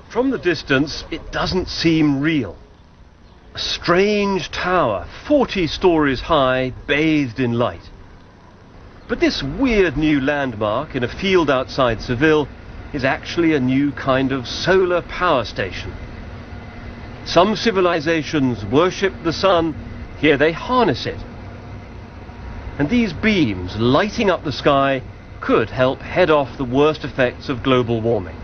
From the distance, it doesn't seem real. A strange tower, 40 stories high, bathed in light. But this weird new landmark in a field outside Seville is actually a new kind of solar power station. Some civilizations worship the sun, here they harness it. And these beams lighting up the sky could help head off the worst effects of global warming.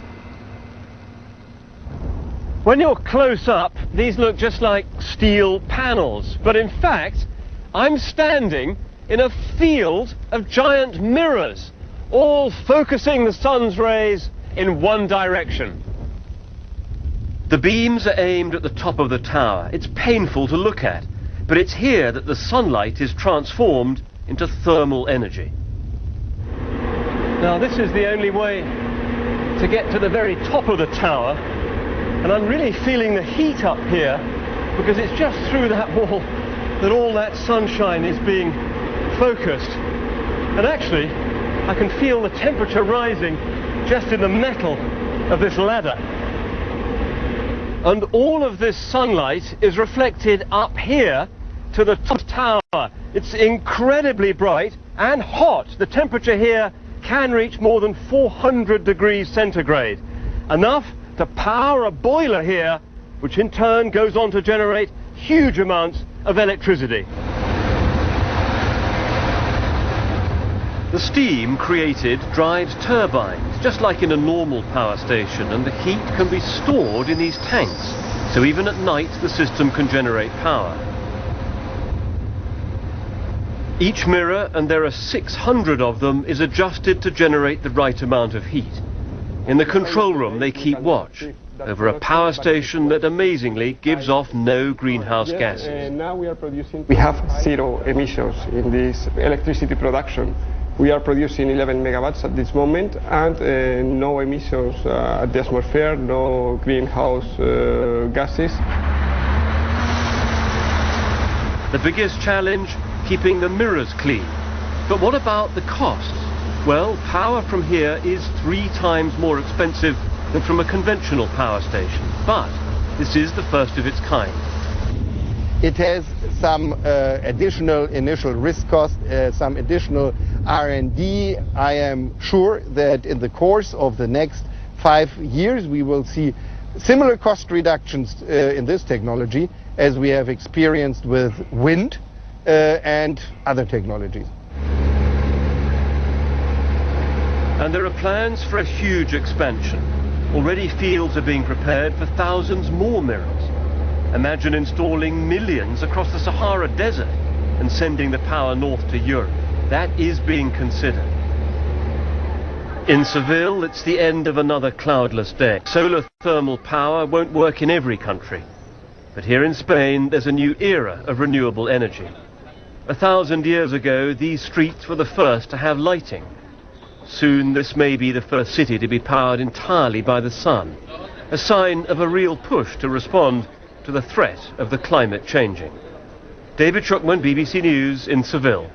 When you're close up, these look just like steel panels, but in fact, I'm standing in a field of giant mirrors, all focusing the sun's rays in one direction. The beams are aimed at the top of the tower. It's painful to look at, but it's here that the sunlight is transformed into thermal energy. Now, this is the only way to get to the very top of the tower, and I'm really feeling the heat up here because it's just through that wall that all that sunshine is being focused. And actually, I can feel the temperature rising just in the metal of this ladder. And all of this sunlight is reflected up here to the top tower. It's incredibly bright and hot. The temperature here can reach more than 400 degrees centigrade. Enough to power a boiler here, which in turn goes on to generate huge amounts of electricity. The steam created drives turbines, just like in a normal power station, and the heat can be stored in these tanks, so even at night the system can generate power. Each mirror, and there are 600 of them, is adjusted to generate the right amount of heat. In the control room they keep watch over a power station that amazingly gives off no greenhouse gases. We have zero emissions in this electricity production. We are producing 11 megawatts at this moment, and no emissions at the atmosphere, no greenhouse gases. The biggest challenge, keeping the mirrors clean. But what about the costs? Well, power from here is 3 times more expensive than from a conventional power station. But this is the first of its kind. It has some additional initial risk cost, some additional R&D. I am sure that in the course of the next 5 years we will see similar cost reductions in this technology as we have experienced with wind and other technologies. And there are plans for a huge expansion. Already fields are being prepared for thousands more mirrors. Imagine installing millions across the Sahara Desert and sending the power north to Europe. That is being considered. In Seville, it's the end of another cloudless day. Solar thermal power won't work in every country. But here in Spain, there's a new era of renewable energy. 1,000 years ago, these streets were the first to have lighting. Soon, this may be the first city to be powered entirely by the sun, a sign of a real push to respond to the threat of the climate changing. David Shukman, BBC News in Seville.